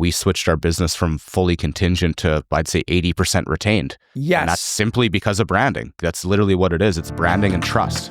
we switched our business from fully contingent to, I'd say, 80% retained. Yes. And that's simply because of branding. That's literally what it is. It's branding and trust.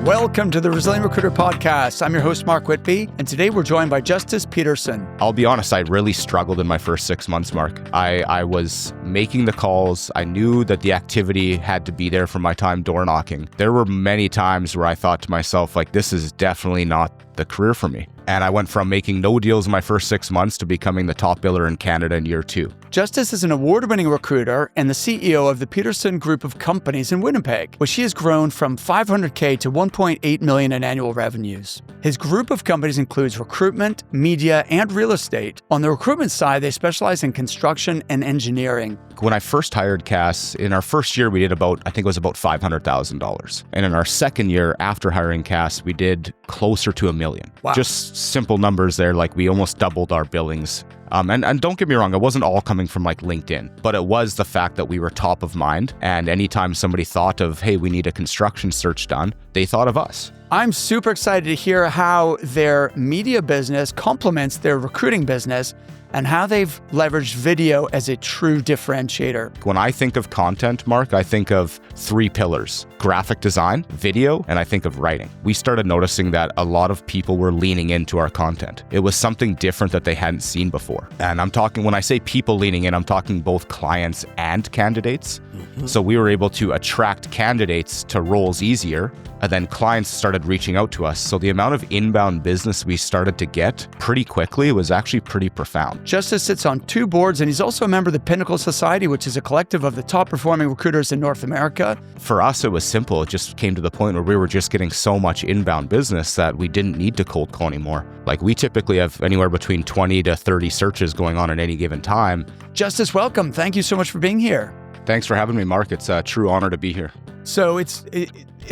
Welcome to the Resilient Recruiter Podcast. I'm your host, Mark Whitby, and today we're joined by Justis Pederson. I'll be honest, I really struggled in my first 6 months, Mark. I was making the calls. I knew that the activity had to be there for my time door knocking. There were many times where I thought to myself, like, this is definitely not the career for me. And I went from making no deals in my first 6 months to becoming the top biller in Canada in year 2. Justis is an award-winning recruiter and the CEO of the Pederson Group of Companies in Winnipeg, which he has grown from $500K to $1.8 million in annual revenues. His group of companies includes recruitment, media, and real estate. On the recruitment side, they specialize in construction and engineering. When I first hired Cass, in our first year, we did about $500,000. And in our second year after hiring Cass, we did closer to $1 million. Wow. Just simple numbers there, like we almost doubled our billings. And don't get me wrong, it wasn't all coming from like LinkedIn, but it was the fact that we were top of mind. And anytime somebody thought of, hey, we need a construction search done, they thought of us. I'm super excited to hear how their media business complements their recruiting business and how they've leveraged video as a true differentiator. When I think of content, Mark, I think of 3 pillars: graphic design, video, and I think of writing. We started noticing that a lot of people were leaning into our content. It was something different that they hadn't seen before. And I'm talking, when I say people leaning in, I'm talking both clients and candidates. So we were able to attract candidates to roles easier, and then clients started reaching out to us. So the amount of inbound business we started to get pretty quickly was actually pretty profound. Justis sits on 2 boards, and he's also a member of the Pinnacle Society, which is a collective of the top performing recruiters in North America. For us, it was simple. It just came to the point where we were just getting so much inbound business that we didn't need to cold call anymore. Like, we typically have anywhere between 20 to 30 searches going on at any given time. Justis, welcome. Thank you so much for being here. Thanks for having me, Mark. It's a true honor to be here. So it's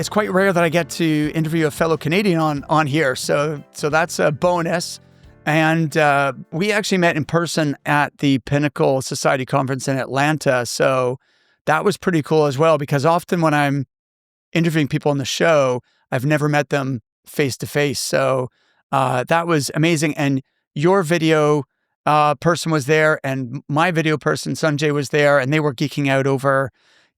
quite rare that I get to interview a fellow Canadian on here. So that's a bonus. And we actually met in person at the Pinnacle Society conference in Atlanta. So that was pretty cool as well, because often when I'm interviewing people on the show, I've never met them face to face. So that was amazing. And your video person was there, and my video person, Sanjay, was there, and they were geeking out over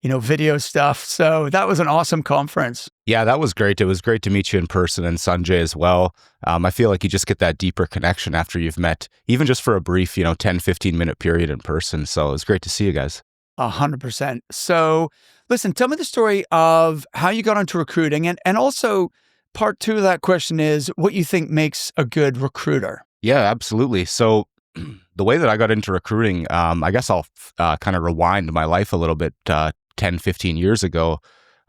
video stuff. So that was an awesome conference. Yeah, that was great. It was great to meet you in person, and Sanjay as well. I feel like you just get that deeper connection after you've met, even just for a brief, 10, 15 minute period in person. So it was great to see you guys. 100%. So listen, tell me the story of how you got into recruiting, and also part 2 of that question is what you think makes a good recruiter. Yeah, absolutely. So the way that I got into recruiting, I guess I'll kind of rewind my life a little bit. 10, 15 years ago,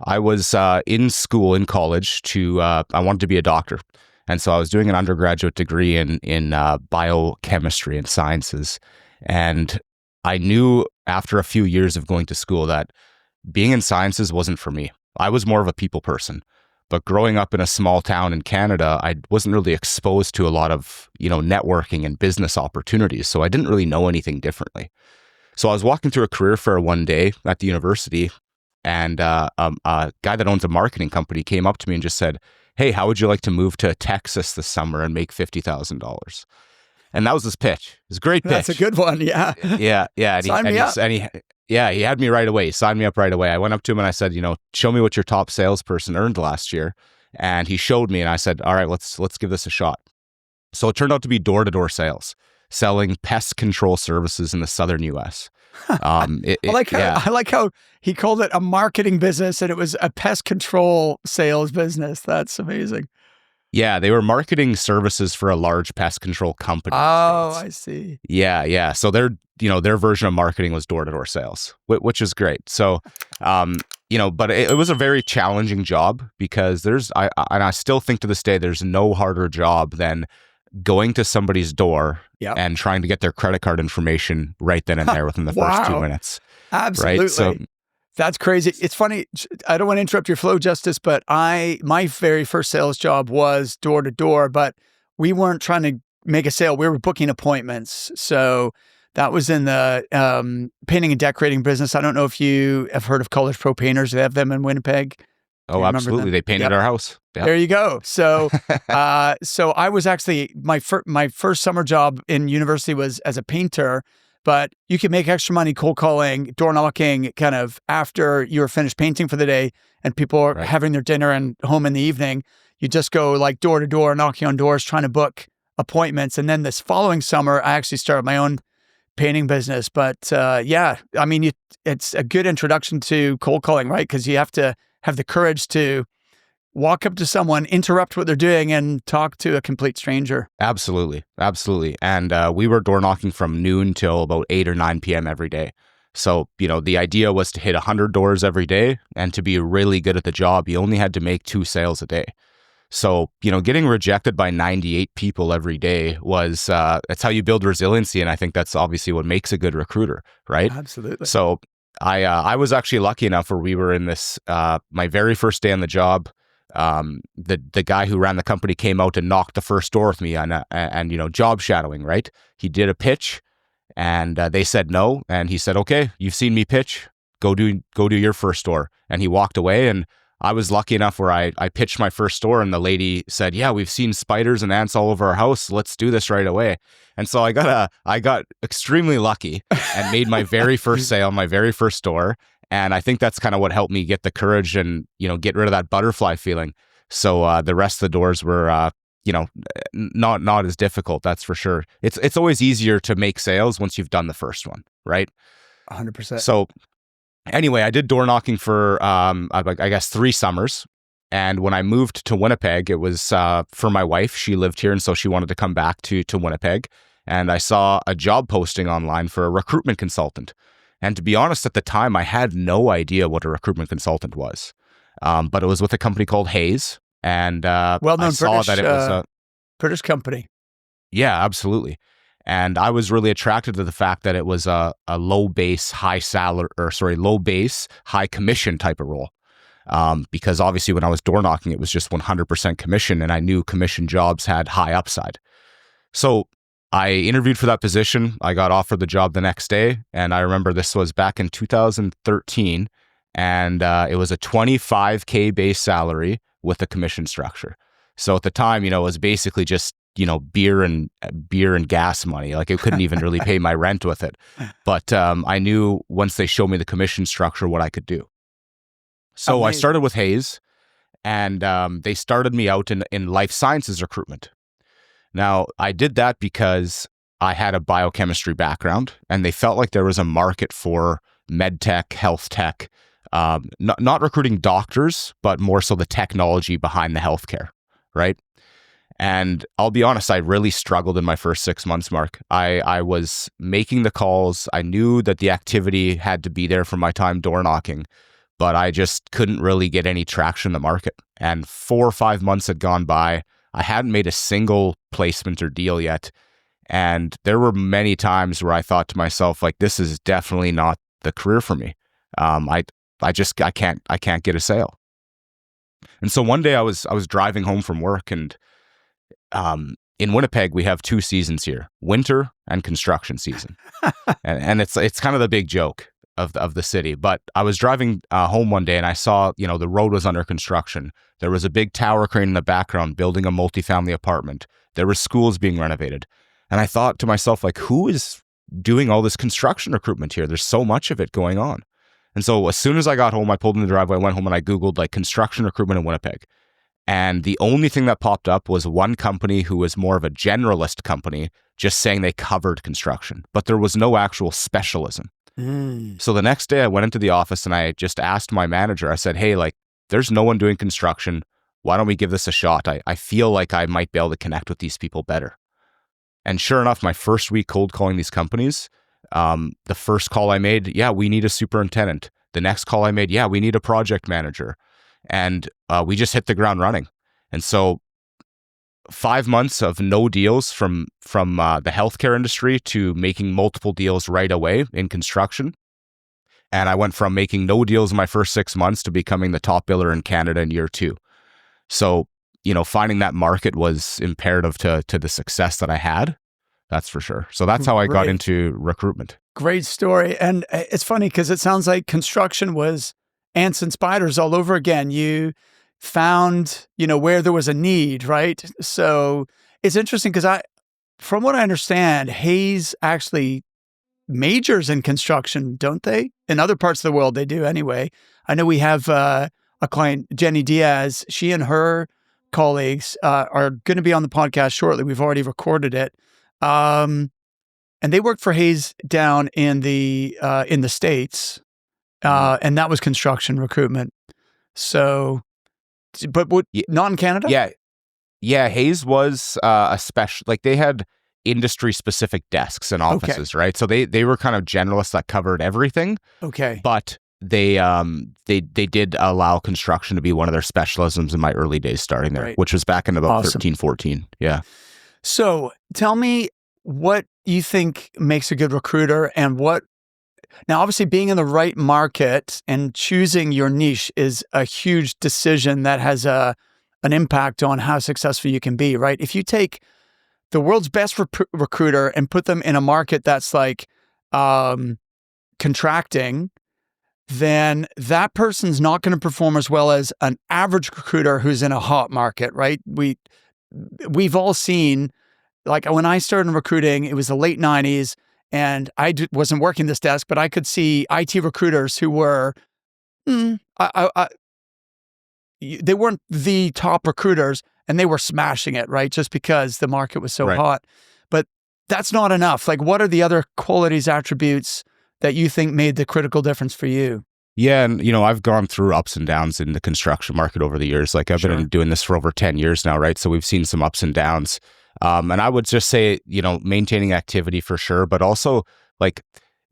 I was in school, in college, I wanted to be a doctor. And so I was doing an undergraduate degree in biochemistry and sciences. And I knew after a few years of going to school that being in sciences wasn't for me. I was more of a people person. But growing up in a small town in Canada, I wasn't really exposed to a lot of, networking and business opportunities. So I didn't really know anything differently. So I was walking through a career fair one day at the university, and a guy that owns a marketing company came up to me and just said, "Hey, how would you like to move to Texas this summer and make $50,000? And that was his pitch. It was a great pitch. That's a good one. Yeah. Yeah. Sign me up. He had me right away. He signed me up right away. I went up to him and I said, show me what your top salesperson earned last year. And he showed me, and I said, all right, let's give this a shot. So it turned out to be door-to-door sales, selling pest control services in the southern U.S. I like how he called it a marketing business and it was a pest control sales business. That's amazing. Yeah, they were marketing services for a large pest control company. Oh, I see. Yeah. So their version of marketing was door-to-door sales, which is great. So, but it was a very challenging job because I still think to this day, there's no harder job than going to somebody's door and trying to get their credit card information right then and there within the first 2 minutes. Absolutely. Right? So, that's crazy. It's funny. I don't want to interrupt your flow, Justis, but my very first sales job was door to door, but we weren't trying to make a sale. We were booking appointments. So that was in the painting and decorating business. I don't know if you have heard of College Pro Painters. They have them in Winnipeg. Do Oh, you remember absolutely. them? They painted Yep. our house. Yep. There you go. So, so I was actually my first summer job in university was as a painter, but you could make extra money cold calling, door knocking, kind of after you were finished painting for the day, and people are Right. having their dinner and home in the evening. You just go like door to door, knocking on doors, trying to book appointments. And then this following summer, I actually started my own painting business. But yeah, I mean, it's a good introduction to cold calling, right? Because you have to have the courage to walk up to someone, interrupt what they're doing, and talk to a complete stranger. Absolutely. Absolutely. And we were door knocking from noon till about 8 or 9 p.m. every day. So, the idea was to hit 100 doors every day. And to be really good at the job, you only had to make 2 sales a day. So, getting rejected by 98 people every day was, that's how you build resiliency. And I think that's obviously what makes a good recruiter, right? Absolutely. So I was actually lucky enough where we were in this, my very first day on the job. The guy who ran the company came out and knocked the first door with me and job shadowing, right? He did a pitch and they said no. And he said, okay, you've seen me pitch, go do your first door. And he walked away, and I was lucky enough where I pitched my first door, and the lady said, yeah, we've seen spiders and ants all over our house. Let's do this right away. And so I got extremely lucky and made my very first sale, my very first door. And I think that's kind of what helped me get the courage and, get rid of that butterfly feeling. So the rest of the doors were, not as difficult. That's for sure. It's always easier to make sales once you've done the first one, right? 100%. So anyway, I did door knocking for, I guess 3 summers. And when I moved to Winnipeg, it was for my wife. She lived here, and so she wanted to come back to Winnipeg. And I saw a job posting online for a recruitment consultant. And to be honest, at the time, I had no idea what a recruitment consultant was. But it was with a company called Hayes. And Well-known I saw British, that it was a... British company. Yeah, absolutely. And I was really attracted to the fact that it was a low base, high commission type of role. Because obviously when I was door knocking, it was just 100% commission, and I knew commission jobs had high upside. So I interviewed for that position. I got offered the job the next day. And I remember this was back in 2013, and it was a $25K base salary with a commission structure. So at the time, it was basically just, beer and gas money. Like, it couldn't even really pay my rent with it. But I knew once they showed me the commission structure, what I could do. So Amazing. I started with Hayes, and they started me out in life sciences recruitment. Now, I did that because I had a biochemistry background, and they felt like there was a market for med tech, health tech, not recruiting doctors, but more so the technology behind the healthcare, right? And I'll be honest, I really struggled in my first 6 months, Mark. I was making the calls. I knew that the activity had to be there for my time door knocking, but I just couldn't really get any traction in the market. And 4 or 5 months had gone by. I hadn't made a single placement or deal yet. And there were many times where I thought to myself, like, this is definitely not the career for me. I can't get a sale. And so one day I was driving home from work, and in Winnipeg, we have 2 seasons here, winter and construction season. and it's kind of the big joke of the city. But I was driving home one day, and I saw, the road was under construction. There was a big tower crane in the background building a multifamily apartment. There were schools being renovated. And I thought to myself, like, who is doing all this construction recruitment here? There's so much of it going on. And so as soon as I got home, I pulled in the driveway, I went home, and I Googled like construction recruitment in Winnipeg. And the only thing that popped up was one company who was more of a generalist company, just saying they covered construction, but there was no actual specialism. So the next day I went into the office, and I just asked my manager, I said, hey, like, there's no one doing construction. Why don't we give this a shot? I feel like I might be able to connect with these people better. And sure enough, my first week cold calling these companies, the first call I made, yeah, we need a superintendent. The next call I made, yeah, we need a project manager. And we just hit the ground running. And so 5 months of no deals from the healthcare industry to making multiple deals right away in construction. And I went from making no deals in my first 6 months to becoming the top biller in Canada in year 2. So, finding that market was imperative to the success that I had. That's for sure. So that's how I got into recruitment. Great story. And it's funny because it sounds like construction was ants and spiders all over again. You found, where there was a need, right? So it's interesting because from what I understand, Hayes actually majors in construction, don't they? In other parts of the world, they do anyway. I know we have a client, Jenny Diaz. She and her colleagues are going to be on the podcast shortly. We've already recorded it. And they worked for Hayes down in the States. And that was construction recruitment. So, but not in Canada? Yeah. Yeah. Hayes was a special, like they had industry specific desks and offices, right? So they were kind of generalists that covered everything. Okay. But they did allow construction to be one of their specialisms in my early days starting there, which was back in about 13, 14. Yeah. So tell me what you think makes a good recruiter and now obviously being in the right market and choosing your niche is a huge decision that has an impact on how successful you can be, right? If you take the world's best recruiter and put them in a market that's like contracting, then that person's not going to perform as well as an average recruiter who's in a hot market, right? We've all seen, like when I started in recruiting, it was the late 90s, and I wasn't working this desk, but I could see IT recruiters who were, they weren't the top recruiters, and they were smashing it, right? Just because the market was so hot. But that's not enough. Like, what are the other qualities, attributes that you think made the critical difference for you? Yeah. And, I've gone through ups and downs in the construction market over the years. Like I've been doing this for over 10 years now, right? So we've seen some ups and downs. And I would just say, maintaining activity for sure, but also like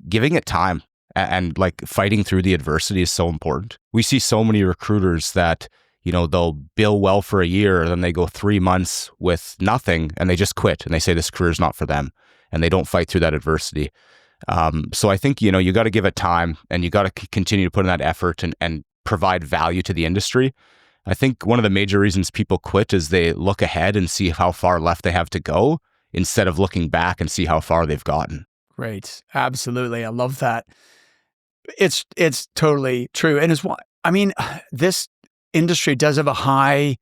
giving it time and like fighting through the adversity is so important. We see so many recruiters that, they'll bill well for a year, then they go 3 months with nothing and they just quit and they say this career is not for them and they don't fight through that adversity. So I think, you got to give it time and you got to continue to put in that effort and provide value to the industry. I think one of the major reasons people quit is they look ahead and see how far left they have to go instead of looking back and see how far they've gotten. Great. Absolutely. I love that. It's totally true. And this industry does have a high,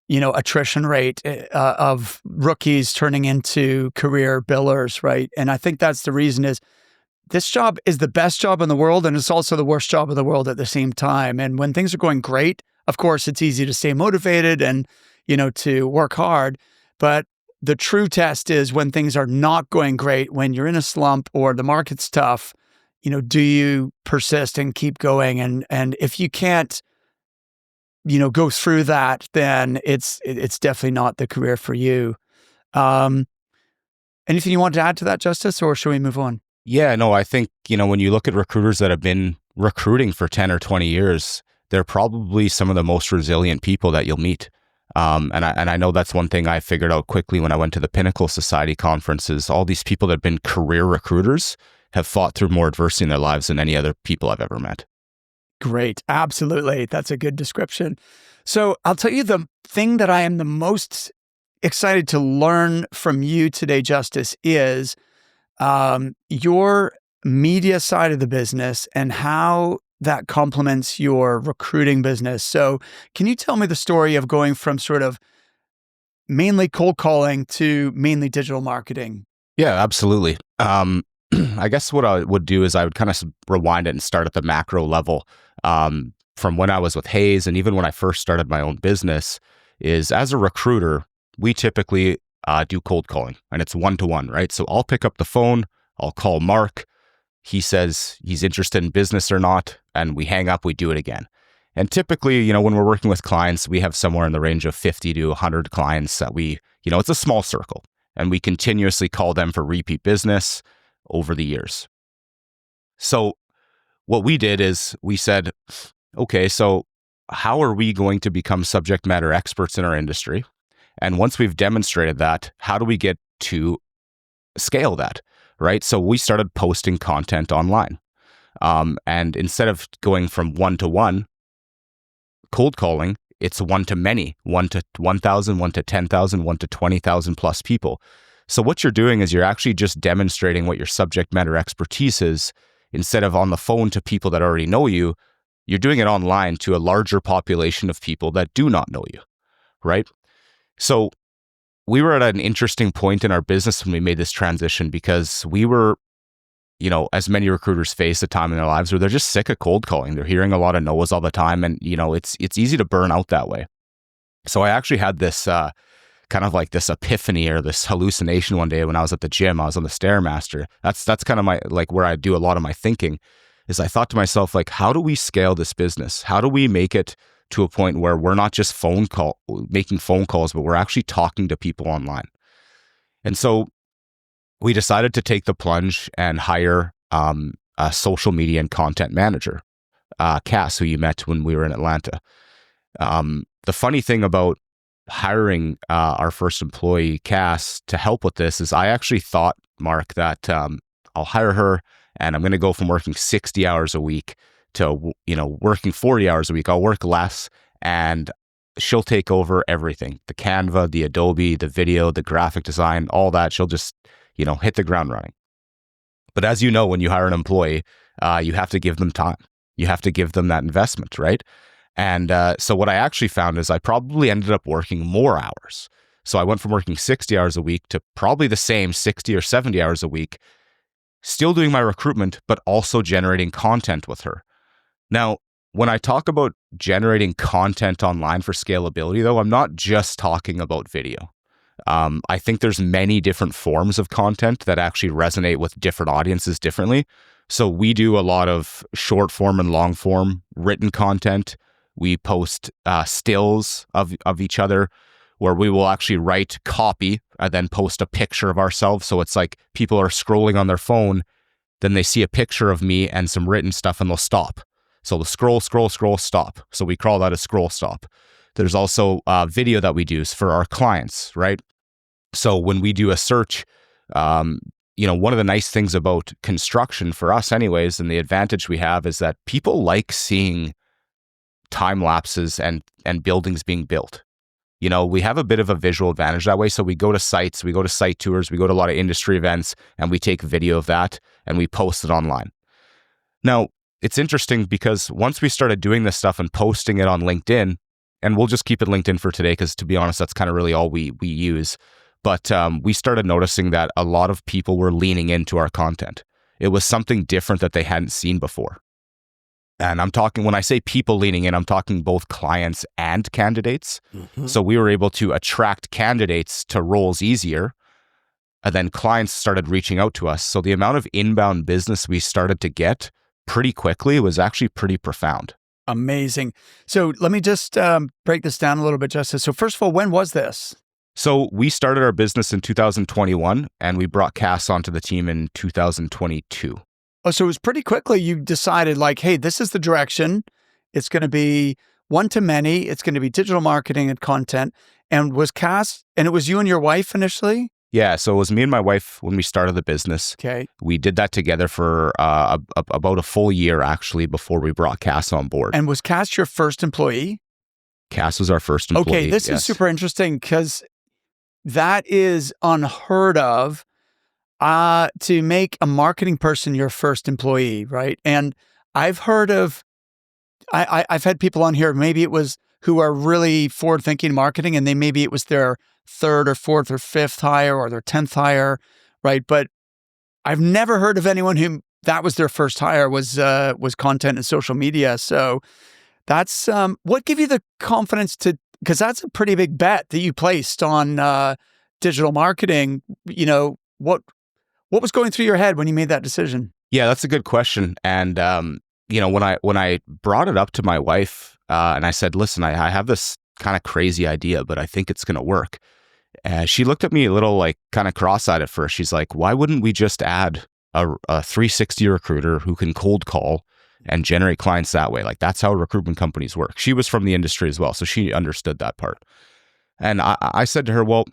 attrition rate of rookies turning into career billers, right? And I think that's the reason is this job is the best job in the world, and it's also the worst job in the world at the same time. And when things are going great, of course, it's easy to stay motivated and, to work hard. But the true test is when things are not going great, when you're in a slump or the market's tough, do you persist and keep going? And if you can't, go through that, then it's definitely not the career for you. Anything you want to add to that, Justis, or should we move on? Yeah, no, I think, when you look at recruiters that have been recruiting for 10 or 20 years, they're probably some of the most resilient people that you'll meet. And I know that's one thing I figured out quickly when I went to the Pinnacle Society conferences. All these people that have been career recruiters have fought through more adversity in their lives than any other people I've ever met. Great. Absolutely. That's a good description. So I'll tell you the thing that I am the most excited to learn from you today, Justis, is your media side of the business and how that complements your recruiting business. So can you tell me the story of going from sort of mainly cold calling to mainly digital marketing? Yeah, absolutely. I guess what I would do is I would kind of rewind it and start at the macro level. From when I was with Hayes and even when I first started my own business, is as a recruiter, we typically do cold calling, and it's one-to-one, right? So I'll pick up the phone, I'll call Mark, he says he's interested in business or not, and we hang up, we do it again. And typically, when we're working with clients, we have somewhere in the range of 50 to 100 clients that we, it's a small circle, and we continuously call them for repeat business over the years. So what we did is we said, okay, so how are we going to become subject matter experts in our industry? And once we've demonstrated that, how do we get to scale that, right? So we started posting content online. And instead of going from one-to-one cold calling, it's one-to-many, 1 to 1,000, 1 to 10,000, 1 to 20,000 plus people. So what you're doing is you're actually just demonstrating what your subject matter expertise is. Instead of on the phone to people that already know you, you're doing it online to a larger population of people that do not know you, right? So we were at an interesting point in our business when we made this transition, because we were, as many recruiters face a time in their lives where they're just sick of cold calling. They're hearing a lot of no's all the time, and it's easy to burn out that way. So I actually had this kind of like this epiphany or this hallucination one day when I was at the gym. I was on the Stairmaster. That's kind of my, like, where I do a lot of my thinking. Is I thought to myself, like, how do we scale this business? How do we make it to a point where we're not just making phone calls, but we're actually talking to people online? And so we decided to take the plunge and hire a social media and content manager, Cass, who you met when we were in Atlanta. The funny thing about hiring our first employee, Cass, to help with this is I actually thought, Mark, that I'll hire her and I'm going to go from working 60 hours a week to, working 40 hours a week. I'll work less and she'll take over everything: the Canva, the Adobe, the video, the graphic design, all that. She'll just, hit the ground running. But as you know, when you hire an employee, you have to give them time. You have to give them that investment, right? And so what I actually found is I probably ended up working more hours. So I went from working 60 hours a week to probably the same 60 or 70 hours a week, still doing my recruitment, but also generating content with her. Now, when I talk about generating content online for scalability, though, I'm not just talking about video. I think there's many different forms of content that actually resonate with different audiences differently. So we do a lot of short form and long form written content. We post stills of each other, where we will actually write copy and then post a picture of ourselves. So it's like people are scrolling on their phone, then they see a picture of me and some written stuff and they'll stop. So the scroll, stop. So we call that a scroll stop. There's also video that we do for our clients, right? So when we do a search, one of the nice things about construction for us anyways, and the advantage we have, is that people like seeing time lapses and buildings being built. We have a bit of a visual advantage that way. So we go to sites, we go to site tours, we go to a lot of industry events, and we take video of that and we post it online. Now, it's interesting because once we started doing this stuff and posting it on LinkedIn, and we'll just keep it LinkedIn for today, because to be honest, that's kind of really all we use. But we started noticing that a lot of people were leaning into our content. It was something different that they hadn't seen before. And I'm talking, when I say people leaning in, I'm talking both clients and candidates. Mm-hmm. So we were able to attract candidates to roles easier. And then clients started reaching out to us. So the amount of inbound business we started to get pretty quickly was actually pretty profound. Amazing. So let me just break this down a little bit, Justis. So first of all, when was this? So we started our business in 2021 and we brought Cass onto the team in 2022. Oh, so it was pretty quickly you decided, like, hey, this is the direction. It's going to be one-to-many. It's going to be digital marketing and content. And was Cass, and it was you and your wife initially? Yeah, so it was me and my wife when we started the business. Okay. We did that together for about a full year, actually, before we brought Cass on board. And was Cass your first employee? Cass was our first employee. Okay, this is super interesting because that is unheard of. To make a marketing person your first employee, right? And I've heard of, I've had people on here, maybe it was who are really forward-thinking marketing, and maybe it was their third or fourth or fifth hire or their 10th hire, right? But I've never heard of anyone who that was their first hire was content and social media. So that's what gave you the confidence to, because that's a pretty big bet that you placed on digital marketing. What was going through your head when you made that decision? Yeah, that's a good question. And when I brought it up to my wife and I said, "Listen, I have this kind of crazy idea, but I think it's going to work." She looked at me a little like kind of cross-eyed at first. She's like, "Why wouldn't we just add a 360 recruiter who can cold call and generate clients that way? Like that's how recruitment companies work." She was from the industry as well, so she understood that part. And I said to her, "Well,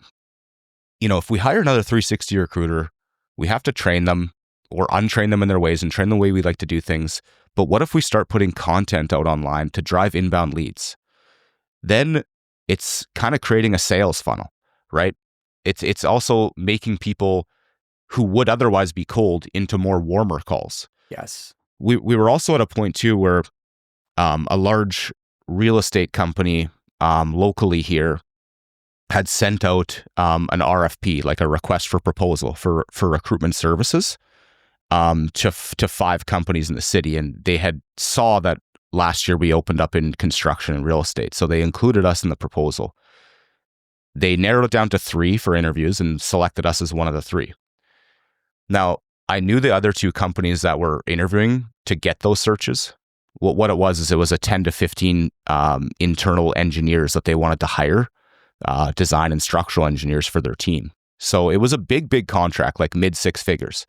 if we hire another 360 recruiter, we have to train them or untrain them in their ways and train the way we like to do things. But what if we start putting content out online to drive inbound leads? Then it's kind of creating a sales funnel, right? It's also making people who would otherwise be cold into more warmer calls." Yes. We were also at a point too where a large real estate company locally here had sent out an RFP, like a request for proposal for recruitment services, to 5 companies in the city, and they had saw that last year we opened up in construction and real estate, so they included us in the proposal. They narrowed it down to 3 for interviews and selected us as one of the 3. Now, I knew the other 2 companies that were interviewing to get those searches. What it was a 10 to 15 internal engineers that they wanted to hire, design and structural engineers for their team. So it was a big contract, like mid 6 figures.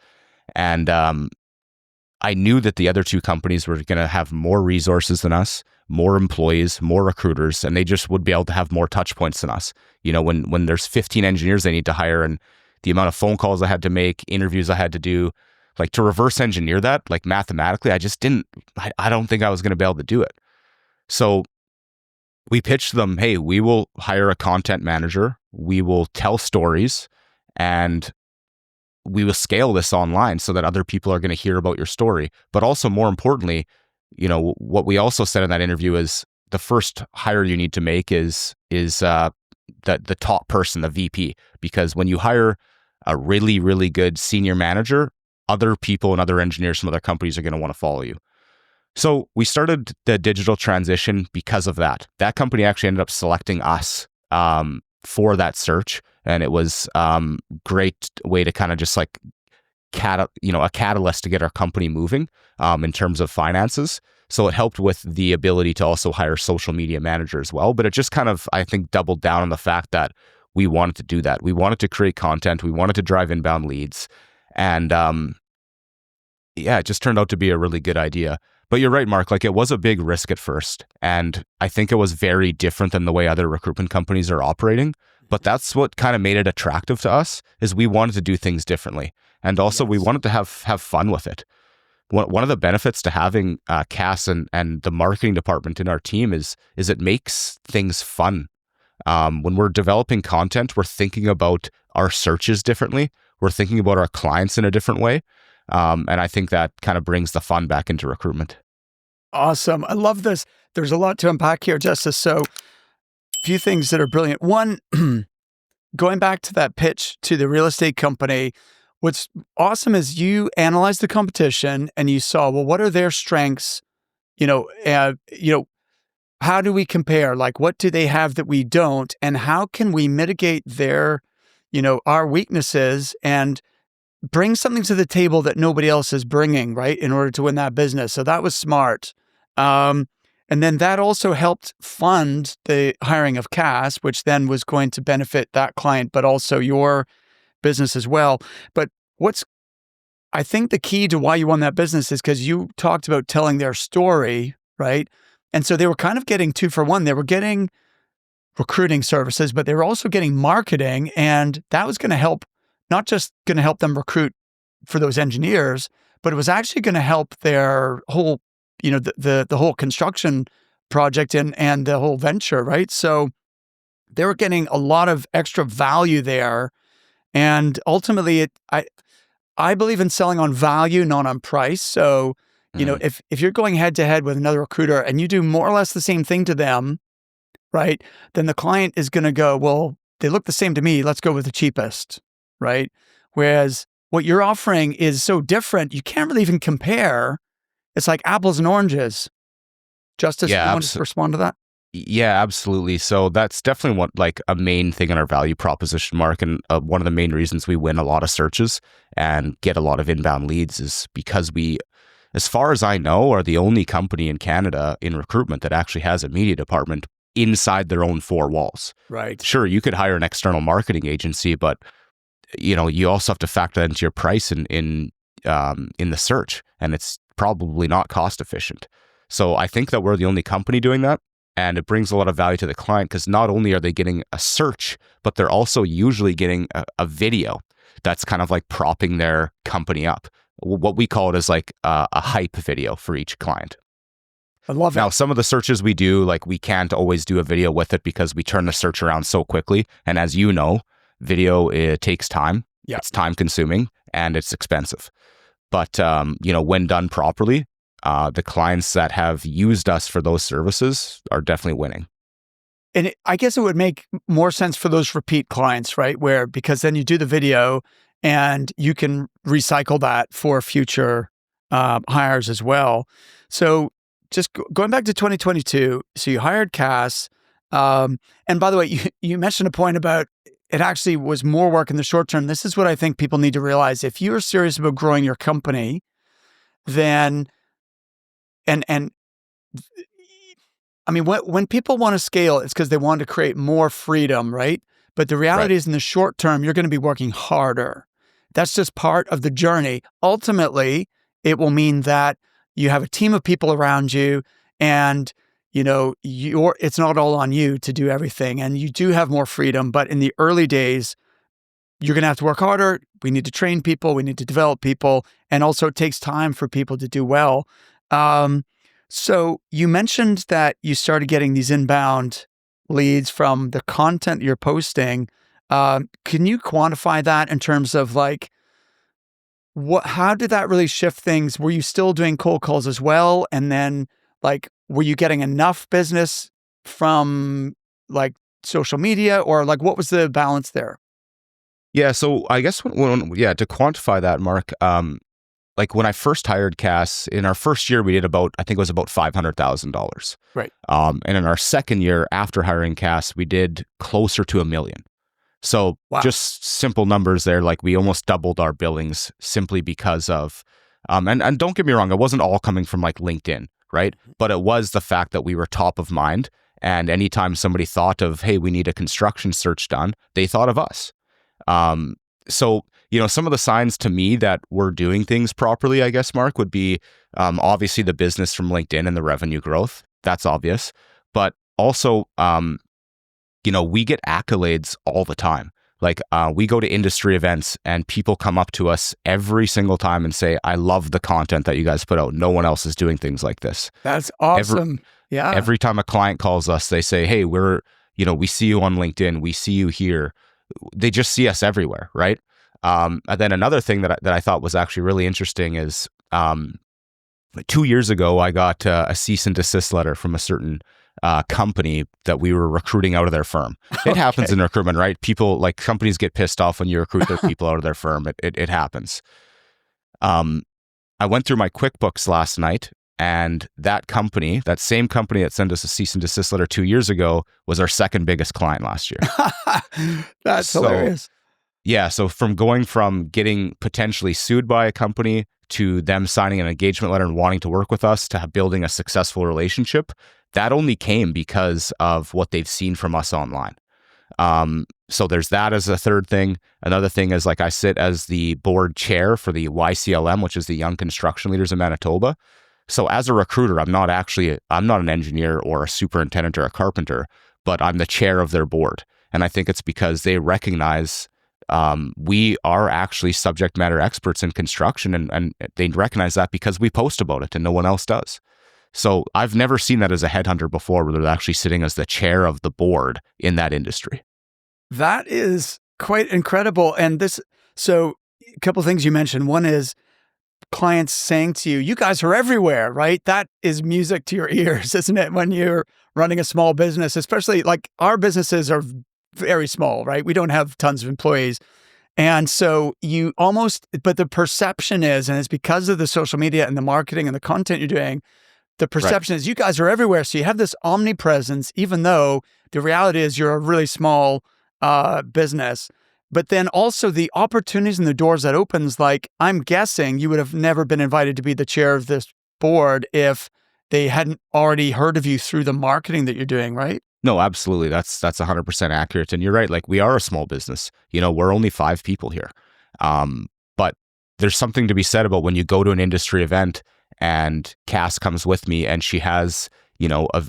And I knew that the other 2 companies were going to have more resources than us, more employees, more recruiters, and they just would be able to have more touch points than us. You know, when there's 15 engineers they need to hire, and the amount of phone calls I had to make, interviews I had to do, like to reverse engineer that, like mathematically, I don't think I was going to be able to do it. So we pitched them, hey, we will hire a content manager, we will tell stories, and we will scale this online so that other people are going to hear about your story. But also, more importantly, you know, what we also said in that interview is the first hire you need to make is the top person, the VP, because when you hire a really good senior manager, other people and other engineers from other companies are going to want to follow you. So we started the digital transition because of that. That company actually ended up selecting us for that search, and it was great way to kind of just like a catalyst to get our company moving in terms of finances. So it helped with the ability to also hire social media manager as well. But it just kind of, I think, doubled down on the fact that we wanted to do that. We wanted to create content. We wanted to drive inbound leads. And it just turned out to be a really good idea. But you're right, Mark, like it was a big risk at first. And I think it was very different than the way other recruitment companies are operating. But that's what kind of made it attractive to us, is we wanted to do things differently. And also we wanted to have fun with it. One of the benefits to having Cass and the marketing department in our team is it makes things fun. When we're developing content, we're thinking about our searches differently. We're thinking about our clients in a different way. And I think that kind of brings the fun back into recruitment. Awesome. I love this. There's a lot to unpack here, Justis. So a few things that are brilliant. One, going back to that pitch to the real estate company, what's awesome is you analyzed the competition and you saw, well, what are their strengths? How do we compare? Like, what do they have that we don't? And how can we mitigate their, our weaknesses and bring something to the table that nobody else is bringing, right, in order to win that business? So that was smart. And then that also helped fund the hiring of Cass, which then was going to benefit that client, but also your business as well. But I think the key to why you won that business is because you talked about telling their story, right? And so they were kind of getting 2 for 1. They were getting recruiting services, but they were also getting marketing. And that was going to help, not just going to help them recruit for those engineers, but it was actually going to help their whole, the whole construction project and the whole venture, right? So they were getting a lot of extra value there. And ultimately, I believe in selling on value, not on price. So, if you're going head to head with another recruiter and you do more or less the same thing to them, right, then the client is going to go, well, they look the same to me. Let's go with the cheapest, right? Whereas what you're offering is so different, you can't really even compare. It's like apples and oranges. Justis, you want to respond to that? Yeah, absolutely. So that's definitely a main thing in our value proposition, Mark. And one of the main reasons we win a lot of searches and get a lot of inbound leads is because we, as far as I know, are the only company in Canada in recruitment that actually has a media department inside their own 4 walls. Right. Sure, you could hire an external marketing agency, but you also have to factor that into your price in the search, and it's probably not cost efficient. So I think that we're the only company doing that. And it brings a lot of value to the client because not only are they getting a search, but they're also usually getting a video that's kind of like propping their company up. What we call it is like a hype video for each client. I love it. Now, some of the searches we do, like we can't always do a video with it because we turn the search around so quickly. And as you know, video, it takes time. Yeah. It's time consuming and it's expensive. But, when done properly, the clients that have used us for those services are definitely winning. And I guess it would make more sense for those repeat clients, right? Because then you do the video and you can recycle that for future hires as well. So just going back to 2022, so you hired Cass. And by the way, you mentioned a point about it actually was more work in the short term. This is what I think people need to realize. If you're serious about growing your company, then, and I mean, when people want to scale, it's because they want to create more freedom, right? But the reality is in the short term, you're going to be working harder. That's just part of the journey. Ultimately, it will mean that you have a team of people around you and, it's not all on you to do everything. And you do have more freedom. But in the early days, you're going to have to work harder. We need to train people. We need to develop people. And also it takes time for people to do well. So you mentioned that you started getting these inbound leads from the content you're posting. Can you quantify that in terms of like, how did that really shift things? Were you still doing cold calls as well? And then like, were you getting enough business from like social media or like, what was the balance there? Yeah. So I guess to quantify that, Mark, like when I first hired Cass, in our first year, we did I think it was about $500,000. Right. And in our second year after hiring Cass, we did closer to $1 million. So just simple numbers there, like we almost doubled our billings simply because of, and don't get me wrong, it wasn't all coming from like LinkedIn, right? But it was the fact that we were top of mind. And anytime somebody thought of, hey, we need a construction search done, they thought of us. So, some of the signs to me that we're doing things properly, I guess, Mark, would be obviously the business from LinkedIn and the revenue growth. That's obvious. But also, we get accolades all the time. Like we go to industry events and people come up to us every single time and say, I love the content that you guys put out. No one else is doing things like this. That's awesome. Every time a client calls us, they say, hey, we see you on LinkedIn. We see you here. They just see us everywhere, right? And then another thing that I thought was actually really interesting is 2 years ago, I got a cease and desist letter from a certain company that we were recruiting out of their firm. It happens in recruitment, right? People, like companies get pissed off when you recruit their people out of their firm. It happens. I went through my QuickBooks last night, and that same company that sent us a cease and desist letter 2 years ago was our second biggest client last year. That's hilarious. Yeah. So going from getting potentially sued by a company to them signing an engagement letter and wanting to work with us to building a successful relationship, that only came because of what they've seen from us online. So there's that as a third thing. Another thing is, like, I sit as the board chair for the YCLM, which is the Young Construction Leaders of Manitoba. So as a recruiter, I'm not an engineer or a superintendent or a carpenter, but I'm the chair of their board. And I think it's because they recognize we are actually subject matter experts in construction, and they recognize that because we post about it and no one else does. So I've never seen that as a headhunter before, where they're actually sitting as the chair of the board in that industry. That is quite incredible. And so a couple of things you mentioned. One is clients saying to you, you guys are everywhere, right? That is music to your ears, isn't it? When you're running a small business, especially like our businesses are very small, right? We don't have tons of employees. And so but the perception is, and it's because of the social media and the marketing and the content you're doing, the perception is you guys are everywhere. So you have this omnipresence, even though the reality is you're a really small business. But then also the opportunities and the doors that opens, like I'm guessing you would have never been invited to be the chair of this board if they hadn't already heard of you through the marketing that you're doing, right? No, absolutely. That's 100% accurate. And you're right. Like, we are a small business. We're only 5 people here. But there's something to be said about when you go to an industry event and Cass comes with me and she has,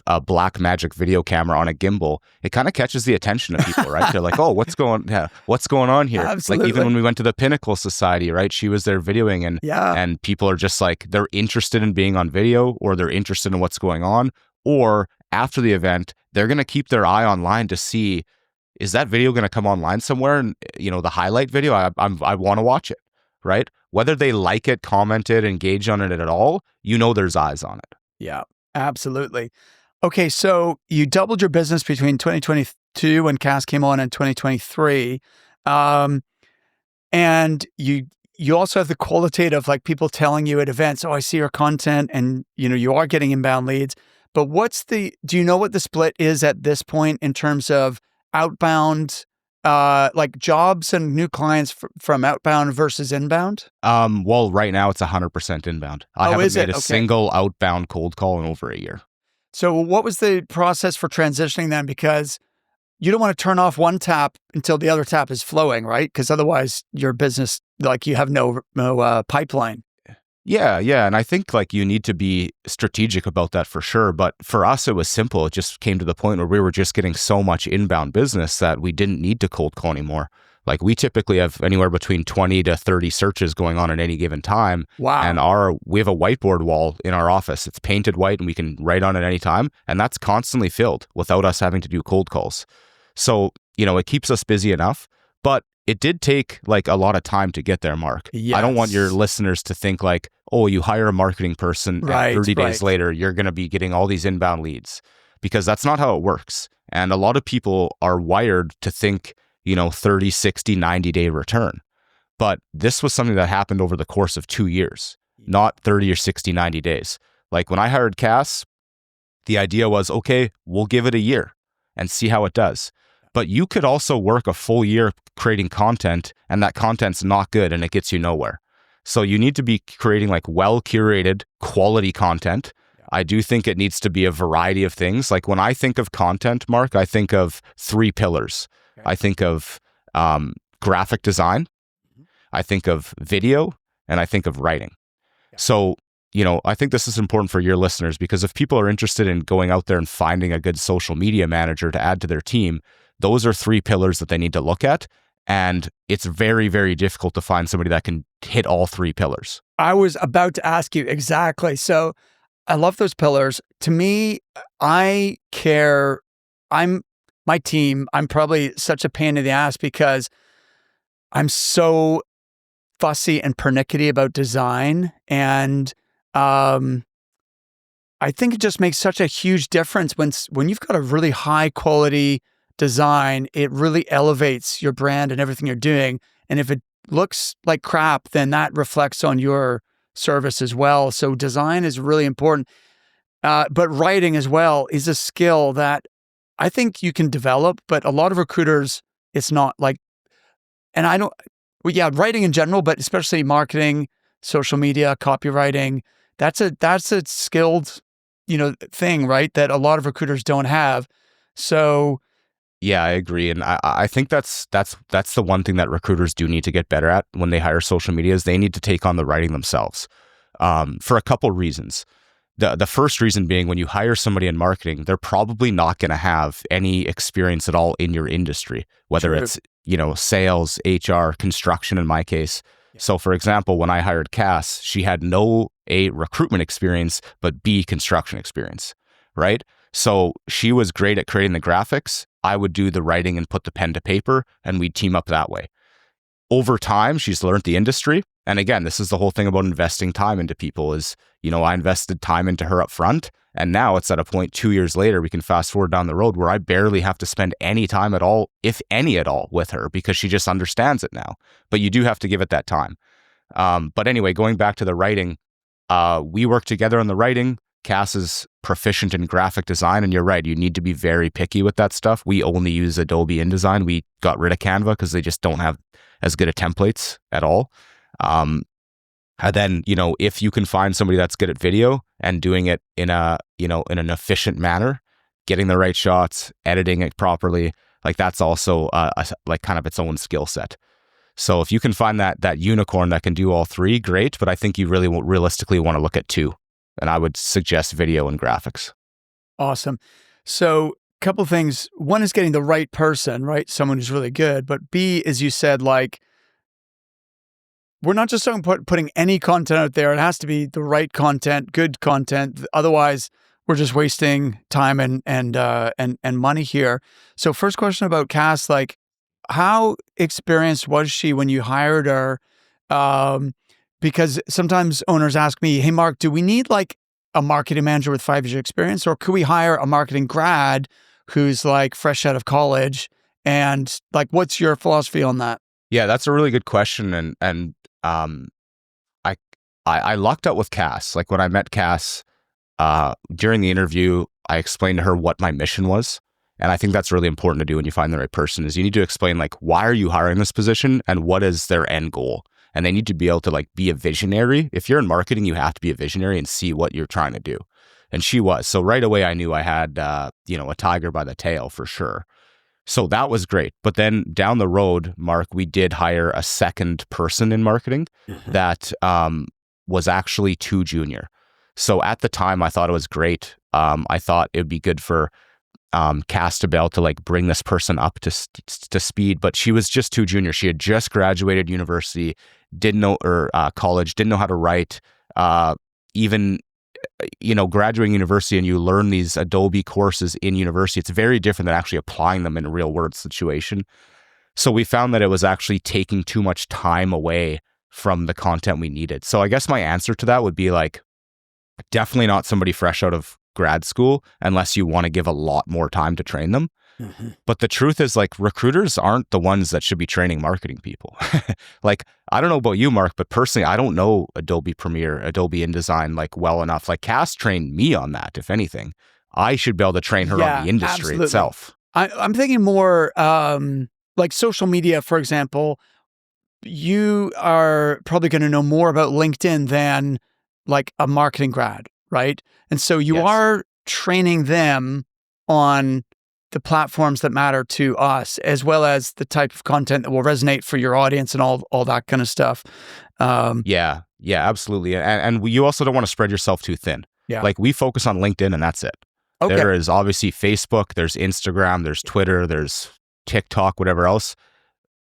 a black magic video camera on a gimbal. It kind of catches the attention of people, right? They're like, oh, what's going on here? Absolutely. Like, even when we went to the Pinnacle Society, right? She was there videoing, and people are just like, they're interested in being on video, or they're interested in what's going on, or after the event, they're going to keep their eye online to see, is that video going to come online somewhere? And, the highlight video, I want to watch it, right? whether they like it, comment it, engage on it at all, you know there's eyes on it. Yeah, absolutely. Okay, so you doubled your business between 2022 when Cass came on and 2023. Um, and you also have the qualitative, like people telling you at events, oh, I see your content, and you are getting inbound leads. But do you know what the split is at this point in terms of outbound, like jobs and new clients from outbound versus inbound? Well, right now it's 100% inbound. I haven't Is it? made a Okay. single outbound cold call in over a year. So what was the process for transitioning then? Because you don't want to turn off one tap until the other tap is flowing, right? Because otherwise your business, like you have no pipeline. Yeah, yeah. And I think like you need to be strategic about that for sure. But for us, it was simple. It just came to the point where we were just getting so much inbound business that we didn't need to cold call anymore. Like we typically have anywhere between 20 to 30 searches going on at any given time. Wow. And we have a whiteboard wall in our office. It's painted white and we can write on it any time. And that's constantly filled without us having to do cold calls. So, it keeps us busy enough, but it did take like a lot of time to get there, Mark. Yes. I don't want your listeners to think like, oh, you hire a marketing person and 30 days later, you're going to be getting all these inbound leads, because that's not how it works. And a lot of people are wired to think, 30, 60, 90-day return. But this was something that happened over the course of 2 years, not 30 or 60, 90 days. Like when I hired Cass, the idea was, okay, we'll give it a year and see how it does. But you could also work a full year creating content and that content's not good and it gets you nowhere. So you need to be creating like well-curated quality content. I do think it needs to be a variety of things. Like when I think of content, Mark, I think of 3 pillars. I think of graphic design, I think of video, and I think of writing. So, I think this is important for your listeners, because if people are interested in going out there and finding a good social media manager to add to their team, those are 3 pillars that they need to look at. And it's very, very difficult to find somebody that can hit all 3 pillars. I was about to ask you exactly. So I love those pillars. To me, my team, I'm probably such a pain in the ass because I'm so fussy and pernickety about design. And I think it just makes such a huge difference when you've got a really high quality design. It really elevates your brand and everything you're doing. And if it looks like crap, then that reflects on your service as well. So design is really important. But writing as well is a skill that I think you can develop, but a lot of recruiters, it's not like, and I don't, well, yeah, writing in general, but especially marketing, social media, copywriting, that's a skilled, thing, right? That a lot of recruiters don't have. So yeah, I agree. And I think that's the one thing that recruiters do need to get better at when they hire social media is they need to take on the writing themselves, for a couple reasons. The first reason being, when you hire somebody in marketing, they're probably not going to have any experience at all in your industry, whether True. it's, sales, HR, construction in my case. Yeah. So for example, when I hired Cass, she had no A, recruitment experience, but B, construction experience, right? So she was great at creating the graphics. I would do the writing and put the pen to paper, and we'd team up that way. Over time, she's learned the industry. And again, this is the whole thing about investing time into people is, I invested time into her up front. And now it's at a point 2 years later, we can fast forward down the road where I barely have to spend any time at all, if any at all, with her, because she just understands it now. But you do have to give it that time. But anyway, going back to the writing, we work together on the writing. Cass is proficient in graphic design, and you're right, you need to be very picky with that stuff. We only use Adobe InDesign. We got rid of Canva because they just don't have as good of templates at all. And then, if you can find somebody that's good at video and doing it in an efficient manner, getting the right shots, editing it properly, like that's also like kind of its own skill set. So if you can find that unicorn that can do all 3, great. But I think you really realistically want to look at 2. And I would suggest video and graphics. Awesome. So a couple of things. One is getting the right person, right? Someone who's really good. But B, as you said, like, we're not just talking about putting any content out there. It has to be the right content, good content. Otherwise, we're just wasting time and money here. So first question about Cass, like, how experienced was she when you hired her? because sometimes owners ask me, hey, Mark, do we need like a marketing manager with 5 years experience, or could we hire a marketing grad who's like fresh out of college? And like, what's your philosophy on that? Yeah, that's a really good question. And I I lucked out with Cass. Like when I met Cass, during the interview, I explained to her what my mission was. And I think that's really important to do when you find the right person is you need to explain like, why are you hiring this position and what is their end goal? And they need to be able to like be a visionary. If you're in marketing, you have to be a visionary and see what you're trying to do. And she was. So right away, I knew I had, a tiger by the tail for sure. So that was great. But then down the road, Mark, we did hire a second person in marketing that was actually too junior. So at the time, I thought it was great. I thought it would be good for Cass to be able to like bring this person up to speed, but she was just too junior. She had just graduated university, didn't know or college, didn't know how to write. Even graduating university and you learn these Adobe courses in university, it's very different than actually applying them in a real world situation. So we found that it was actually taking too much time away from the content we needed. So I guess my answer to that would be like, definitely not somebody fresh out of grad school unless you want to give a lot more time to train them. But the truth is like recruiters aren't the ones that should be training marketing people. Like, I don't know about you, Mark, but personally, I don't know Adobe Premiere, Adobe InDesign like well enough. Like Cass trained me on that. If anything, I should be able to train her on the industry itself. I'm thinking more like social media, for example. You are probably going to know more about LinkedIn than like a marketing grad, right? And so you are training them on the platforms that matter to us, as well as the type of content that will resonate for your audience and all that kind of stuff. Yeah, absolutely. And you also don't want to spread yourself too thin. Yeah. Like we focus on LinkedIn and that's it. Okay. There is obviously Facebook, there's Instagram, there's Twitter, there's TikTok, whatever else.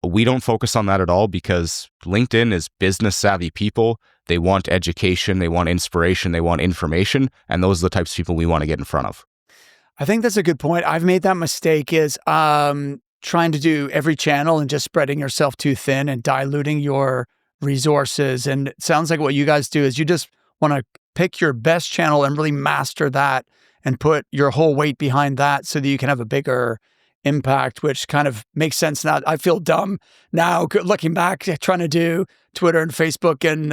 We don't focus on that at all because LinkedIn is business savvy people. They want education, they want inspiration, they want information. And those are the types of people we want to get in front of. I think that's a good point. I've made that mistake is trying to do every channel and just spreading yourself too thin and diluting your resources. And it sounds like what you guys do is you just want to pick your best channel and really master that and put your whole weight behind that so that you can have a bigger impact, which kind of makes sense now. I feel dumb now looking back, trying to do Twitter and Facebook and,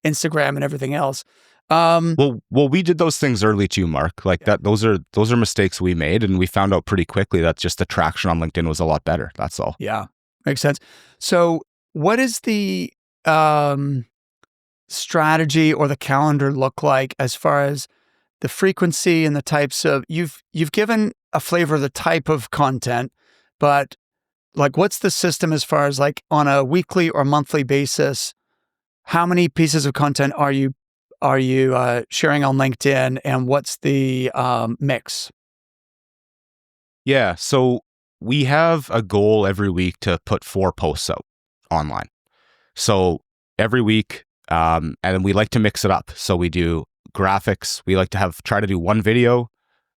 Instagram and everything else. Well, we did those things early too, Mark. Like that, those are mistakes we made, and we found out pretty quickly that just the traction on LinkedIn was a lot better. That's all. Yeah, makes sense. So, what is the strategy or the calendar look like as far as the frequency and the types of you've given a flavor of the type of content, but like what's the system as far as like on a weekly or monthly basis? How many pieces of content are you sharing on LinkedIn, and what's the mix? Yeah, so we have a goal every week to put 4 posts out online. So every week, and we like to mix it up. So we do graphics. We like to try to do one video,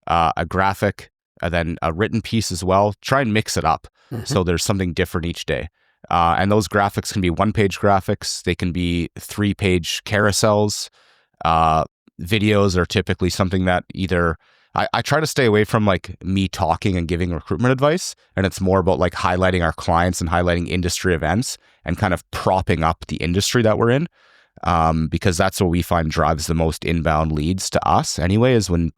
a graphic, and then a written piece as well. Try and mix it up so there's something different each day. And those graphics can be 1-page graphics. They can be 3-page carousels. Videos are typically something that either I try to stay away from like me talking and giving recruitment advice, and it's more about like highlighting our clients and highlighting industry events and kind of propping up the industry that we're in, because that's what we find drives the most inbound leads to us anyway, is when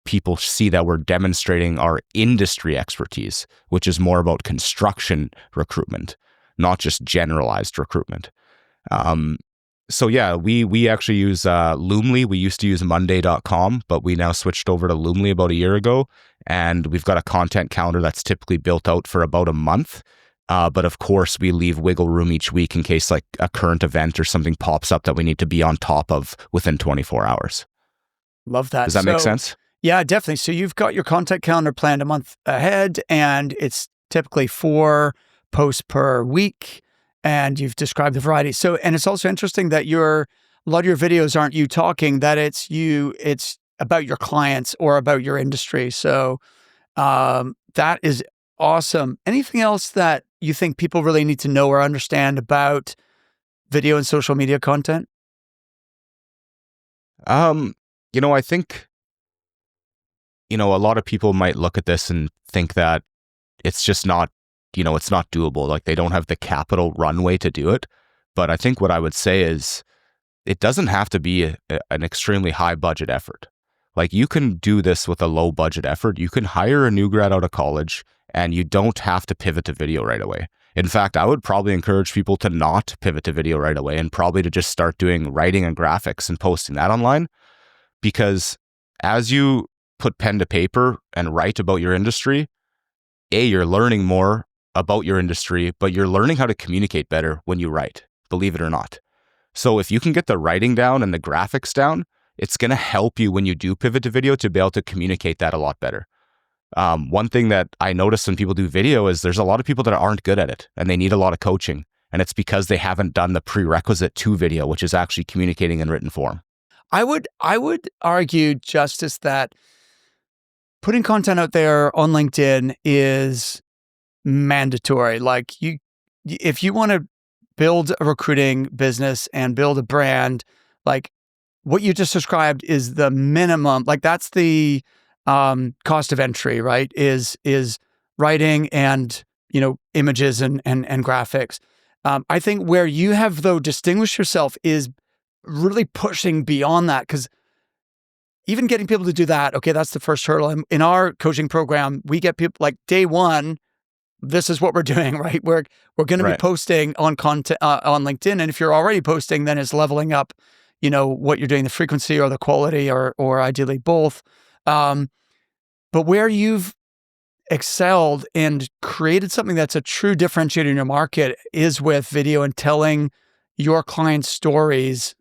people see that we're demonstrating our industry expertise, which is more about construction recruitment, not just generalized recruitment. So yeah, we actually use Loomly. We used to use Monday.com, but we now switched over to Loomly about a year ago. And we've got a content calendar that's typically built out for about a month. But of course, we leave wiggle room each week in case like a current event or something pops up that we need to be on top of within 24 hours. Love that. Does that make sense? Yeah, definitely. So you've got your content calendar planned a month ahead, and it's typically 4 posts per week. And you've described the variety. So, and it's also interesting that a lot of your videos aren't you talking, that it's about your clients or about your industry. So, that is awesome. Anything else that you think people really need to know or understand about video and social media content? I think, a lot of people might look at this and think that it's just not, it's not doable. Like they don't have the capital runway to do it. But I think what I would say is it doesn't have to be an extremely high budget effort. Like you can do this with a low budget effort. You can hire a new grad out of college and you don't have to pivot to video right away. In fact, I would probably encourage people to not pivot to video right away and probably to just start doing writing and graphics and posting that online. Because as you put pen to paper and write about your industry, you're learning more about your industry, but you're learning how to communicate better when you write, believe it or not. So if you can get the writing down and the graphics down, it's going to help you when you do pivot to video to be able to communicate that a lot better. One thing that I notice when people do video is there's a lot of people that aren't good at it and they need a lot of coaching. And it's because they haven't done the prerequisite to video, which is actually communicating in written form. I would argue, Justis, that putting content out there on LinkedIn is mandatory. Like if you want to build a recruiting business and build a brand, like what you just described is the minimum. Like that's the cost of entry, right? Is writing and images and graphics. I think where you have though distinguished yourself is really pushing beyond that, because even getting people to do that, okay, that's the first hurdle. In our coaching program, we get people like day one, this is what we're doing, right? We're going to be posting on content on LinkedIn, and if you're already posting, then it's leveling up, what you're doing, the frequency or the quality, or ideally both. But where you've excelled and created something that's a true differentiator in your market is with video and telling your clients' stories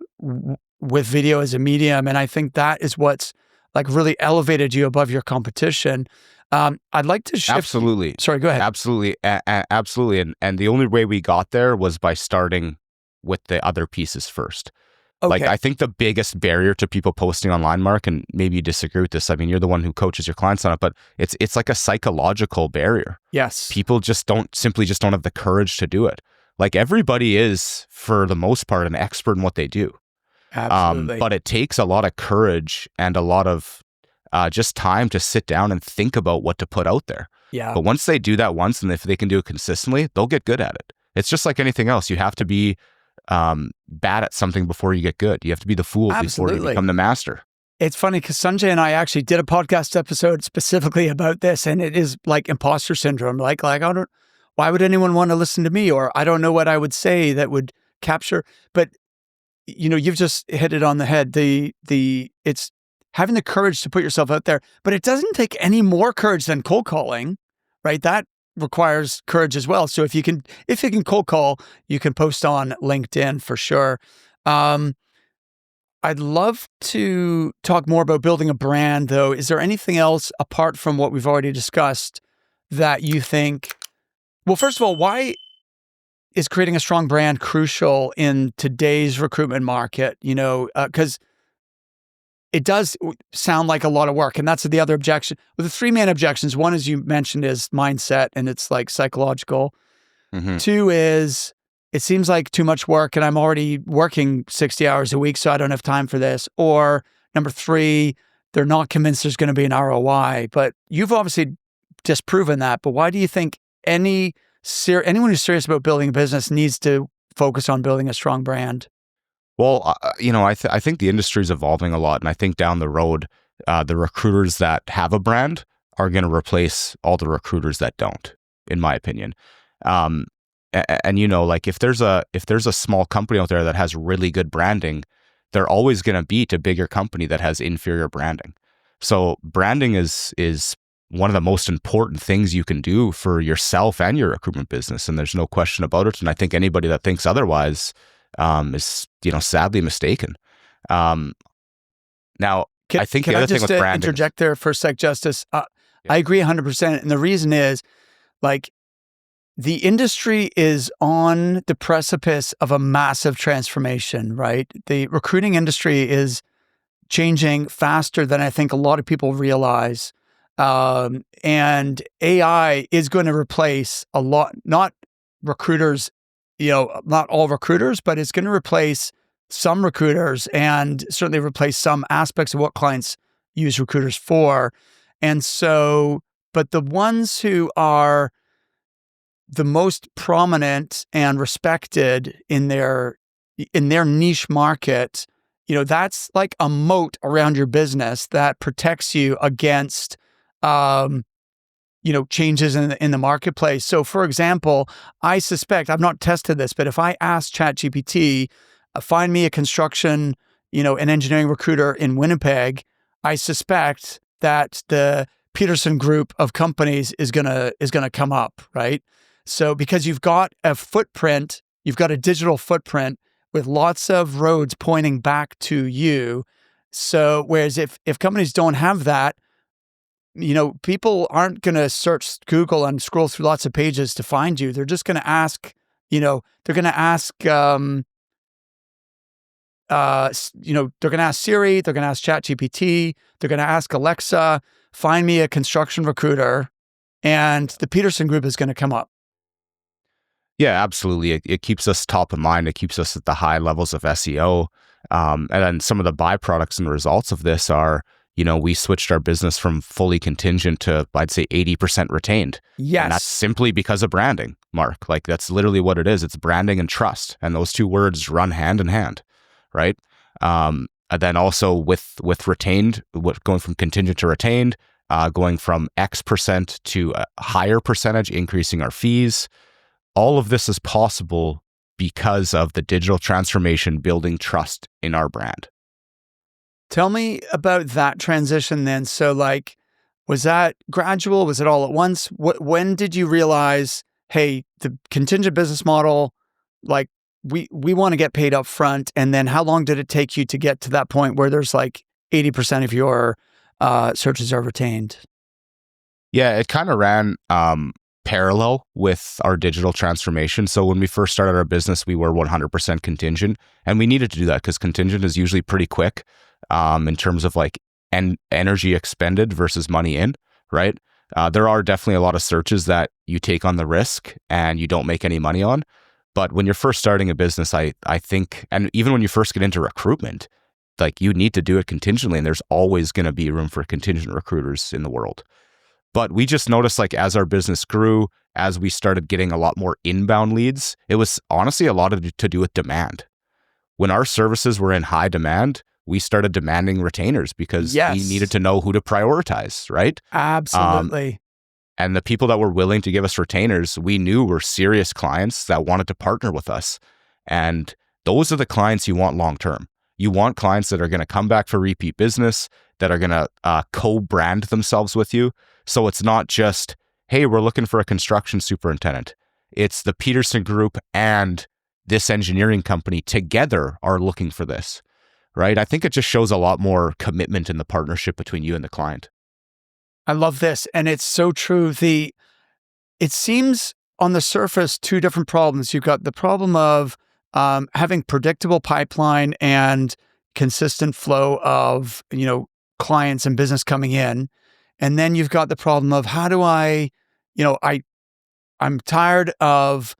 with video as a medium. And I think that is what's like really elevated you above your competition. I'd like to shift. Absolutely. Sorry, go ahead. Absolutely. Absolutely. And the only way we got there was by starting with the other pieces first. Okay. Like I think the biggest barrier to people posting online, Mark, and maybe you disagree with this. I mean, you're the one who coaches your clients on it, but it's like a psychological barrier. Yes. People just don't have the courage to do it. Like everybody is, for the most part, an expert in what they do. Absolutely. But it takes a lot of courage and a lot of just time to sit down and think about what to put out there. Yeah. But once they do that once, and if they can do it consistently, they'll get good at it. It's just like anything else. You have to be bad at something before you get good. You have to be the fool before you become the master. It's funny because Sanjay and I actually did a podcast episode specifically about this, and it is like imposter syndrome. Like why would anyone want to listen to me? Or I don't know what I would say that would capture. But you've just hit it on the head. It's having the courage to put yourself out there, but it doesn't take any more courage than cold calling, right? That requires courage as well. So if you can cold call, you can post on LinkedIn for sure. I'd love to talk more about building a brand though. Is there anything else apart from what we've already discussed that you think, well, first of all, why is creating a strong brand crucial in today's recruitment market? Because it does sound like a lot of work. And that's the other objection. Well, the three main objections, one, as you mentioned, is mindset, and it's like psychological. Mm-hmm. Two is it seems like too much work and I'm already working 60 hours a week, so I don't have time for this. Or number three, they're not convinced there's going to be an ROI. But you've obviously disproven that. But why do you think anyone who's serious about building a business needs to focus on building a strong brand? Well, I think the industry is evolving a lot, and I think down the road, the recruiters that have a brand are going to replace all the recruiters that don't, in my opinion. And like if there's a small company out there that has really good branding, they're always going to beat a bigger company that has inferior branding. So branding is one of the most important things you can do for yourself and your recruitment business, and there's no question about it. And I think anybody that thinks otherwise is sadly mistaken. Now, I think the other thing with branding. Interject there for a sec, Justis? I agree 100%, and the reason is, like, the industry is on the precipice of a massive transformation. Right, the recruiting industry is changing faster than I think a lot of people realize, and AI is going to replace a lot, not recruiters not all recruiters, but it's going to replace some recruiters and certainly replace some aspects of what clients use recruiters for. And so, but the ones who are the most prominent and respected in their niche market, that's like a moat around your business that protects you against changes in the marketplace. So for example, I suspect, I've not tested this, but if I ask ChatGPT, find me a construction, an engineering recruiter in Winnipeg, I suspect that the Pederson Group of Companies is gonna come up, right? So because you've got a footprint, you've got a digital footprint with lots of roads pointing back to you. So whereas if companies don't have that, people aren't going to search Google and scroll through lots of pages to find you. They're just going to ask, they're going to ask, they're going to ask Siri, they're going to ask ChatGPT, they're going to ask Alexa, find me a construction recruiter, and the Pederson Group is going to come up. Yeah, absolutely. It keeps us top of mind. It keeps us at the high levels of SEO. And then some of the byproducts and results of this are, we switched our business from fully contingent to, I'd say, 80% retained. Yes. And that's simply because of branding, Mark. Like, that's literally what it is. It's branding and trust. And those two words run hand in hand, right? And then also with retained, going from contingent to retained, going from X percent to a higher percentage, increasing our fees. All of this is possible because of the digital transformation building trust in our brand. Tell me about that transition then. So was that gradual? Was it all at once? When did you realize, hey, the contingent business model, we want to get paid up front? And then how long did it take you to get to that point where there's 80% of your searches are retained? Yeah, it kind of ran parallel with our digital transformation. So when we first started our business, we were 100% contingent, and we needed to do that because contingent is usually pretty quick in terms of energy expended versus money in, right? There are definitely a lot of searches that you take on the risk and you don't make any money on. But when you're first starting a business, I think, and even when you first get into recruitment, you need to do it contingently, and there's always going to be room for contingent recruiters in the world. But we just noticed as our business grew, as we started getting a lot more inbound leads, it was honestly a lot to do with demand. When our services were in high demand, we started demanding retainers because we needed to know who to prioritize, right? Absolutely. And the people that were willing to give us retainers, we knew were serious clients that wanted to partner with us. And those are the clients you want long-term. You want clients that are going to come back for repeat business, that are going to co-brand themselves with you. So it's not just, hey, we're looking for a construction superintendent. It's the Pederson Group and this engineering company together are looking for this, right? I think it just shows a lot more commitment in the partnership between you and the client. I love this. And it's so true. It seems on the surface, two different problems. You've got the problem of having predictable pipeline and consistent flow of, clients and business coming in. And then you've got the problem of how do I'm tired of,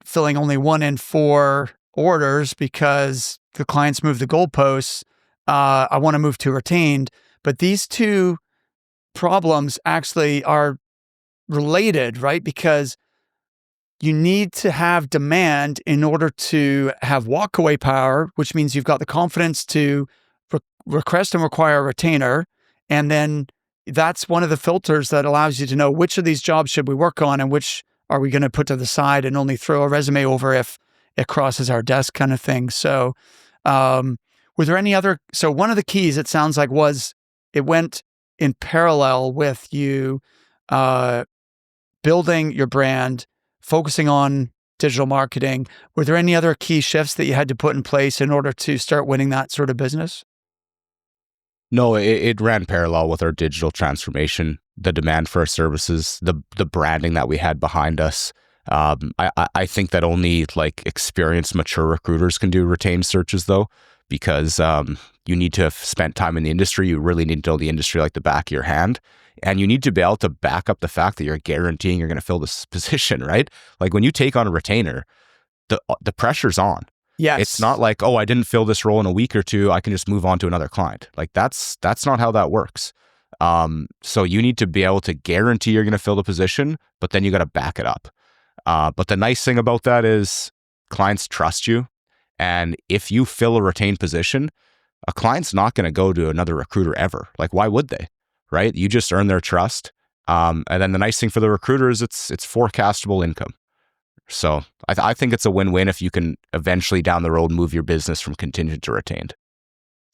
filling only 1 in 4 orders because the clients move the goalposts. I want to move to retained. But these two problems actually are related, right? Because you need to have demand in order to have walkaway power, which means you've got the confidence to request and require a retainer. And then that's one of the filters that allows you to know which of these jobs should we work on and which are we going to put to the side and only throw a resume over if it crosses our desk kind of thing. So were there any other, so one of the keys it sounds like was it went in parallel with you building your brand, focusing on digital marketing. Were there any other key shifts that you had to put in place in order to start winning that sort of business? No, it ran parallel with our digital transformation, the demand for our services, the branding that we had behind us. I think that only experienced, mature recruiters can do retained searches though, because you need to have spent time in the industry. You really need to know the industry like the back of your hand. And you need to be able to back up the fact that you're guaranteeing you're going to fill this position, right? Like when you take on a retainer, the pressure's on. Yes. It's not like, oh, I didn't fill this role in a week or two, I can just move on to another client. Like that's not how that works. So you need to be able to guarantee you're going to fill the position, but then you got to back it up. But the nice thing about that is clients trust you. And if you fill a retained position, a client's not going to go to another recruiter ever. Like, why would they? Right? You just earn their trust. And then the nice thing for the recruiter is it's forecastable income. So I think it's a win-win if you can eventually down the road move your business from contingent to retained.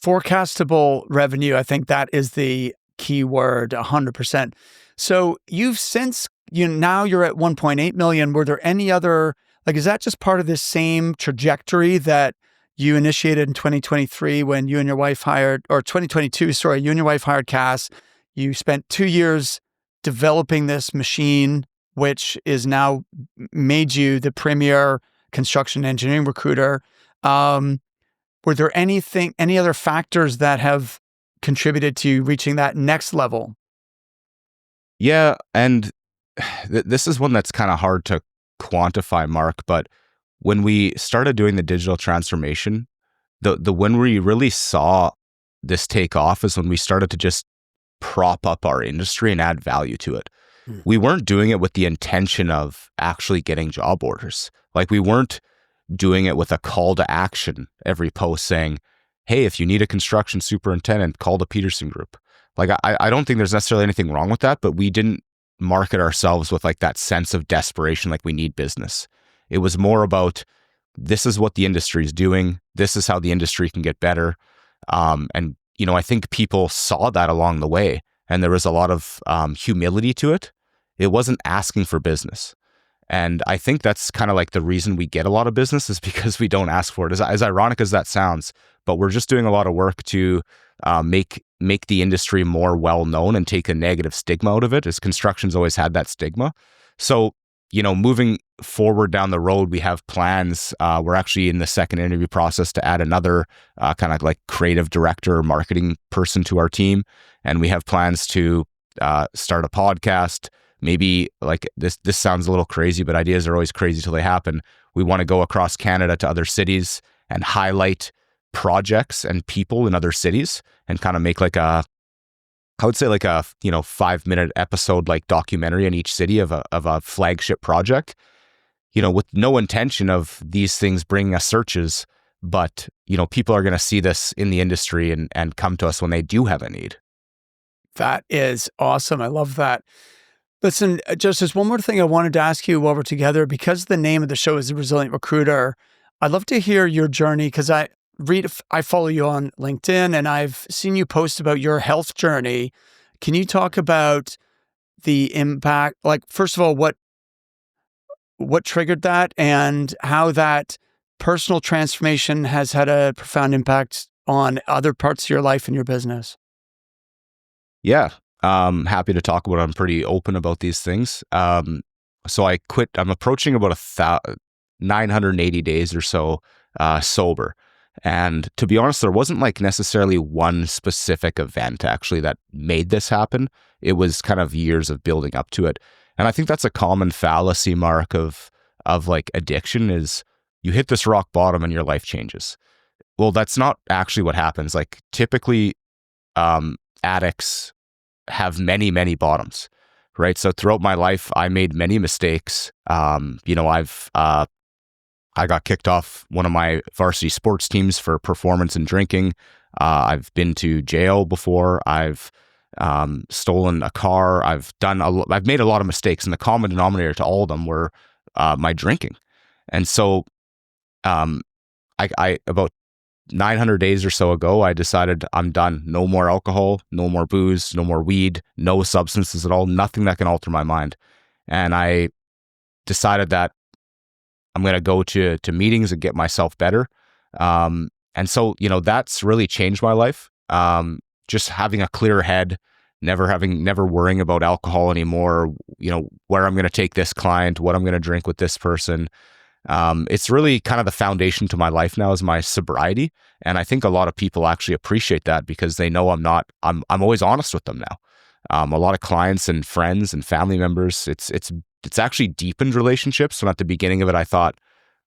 Forecastable revenue, I think that is the key word, 100%. So now you're at 1.8 million. Were there any other, is that just part of this same trajectory that you initiated in 2023 when you and your wife hired, or 2022, sorry, you and your wife hired Cass? You spent 2 years developing this machine, which is now made you the premier construction engineering recruiter. Were there any other factors that have contributed to reaching that next level? Yeah, and this is one that's kind of hard to quantify, Mark, but when we started doing the digital transformation, the when we really saw this take off is when we started to just prop up our industry and add value to it. We weren't doing it with the intention of actually getting job orders. Like we weren't doing it with a call to action every post saying, hey, if you need a construction superintendent, call the Pederson Group. Like I don't think there's necessarily anything wrong with that, but we didn't market ourselves with like that sense of desperation, like we need business. It was more about, this is what the industry is doing. This is how the industry can get better. And I think people saw that along the way, and there was a lot of humility to it. It wasn't asking for business. And I think that's kind of like the reason we get a lot of business is because we don't ask for it. As ironic as that sounds, but we're just doing a lot of work to make the industry more well-known and take a negative stigma out of it, as construction's always had that stigma. So, moving forward down the road, we have plans. We're actually in the second interview process to add another kind of like creative director or marketing person to our team. And we have plans to start a podcast. Maybe like this sounds a little crazy, but ideas are always crazy till they happen. We want to go across Canada to other cities and highlight projects and people in other cities and kind of make like I would say like a 5-minute episode, like documentary in each city of a flagship project, with no intention of these things bringing us searches, but people are going to see this in the industry and come to us when they do have a need. That is awesome. I love that. Listen, Justis, one more thing I wanted to ask you while we're together, because the name of the show is The Resilient Recruiter. I'd love to hear your journey, because I follow you on LinkedIn and I've seen you post about your health journey. Can you talk about the impact? Like, first of all, what triggered that and how that personal transformation has had a profound impact on other parts of your life and your business? Yeah. Happy to talk about it. I'm pretty open about these things. So I quit. I'm approaching about 980 days or so sober. And to be honest, there wasn't like necessarily one specific event actually that made this happen. It was kind of years of building up to it. And I think that's a common fallacy, Mark, of like addiction is you hit this rock bottom and your life changes. Well, that's not actually what happens. Like typically addicts have many, many bottoms, right? So throughout my life, I made many mistakes. I got kicked off one of my varsity sports teams for performance and drinking. I've been to jail before. I've stolen a car. I've made a lot of mistakes, and the common denominator to all of them were my drinking. And so, I about 900 days or so ago, I decided I'm done. No more alcohol, no more booze, no more weed, no substances at all, nothing that can alter my mind. And I decided that I'm going to go to meetings and get myself better. And so, that's really changed my life. Just having a clear head, never worrying about alcohol anymore, where I'm going to take this client, what I'm going to drink with this person. It's really kind of the foundation to my life now is my sobriety. And I think a lot of people actually appreciate that because they know I'm always honest with them now. A lot of clients and friends and family members, it's actually deepened relationships. So at the beginning of it, I thought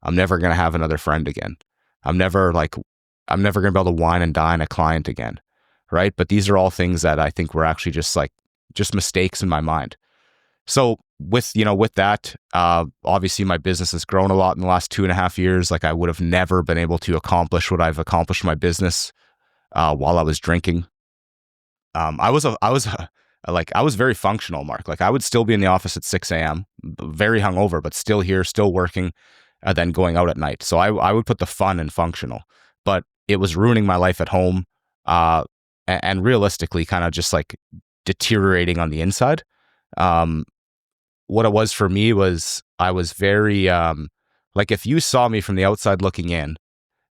I'm never going to have another friend again. I'm never going to be able to wine and dine a client again. Right. But these are all things that I think were actually just mistakes in my mind. So with that, obviously my business has grown a lot in the last 2.5 years. Like I would have never been able to accomplish what I've accomplished in my business while I was drinking. I was very functional, Mark. Like I would still be in the office at 6 a.m., very hungover, but still here, still working, then going out at night. So I would put the fun in functional, but it was ruining my life at home, and realistically kind of just like deteriorating on the inside. What it was for me was I was very, like if you saw me from the outside looking in,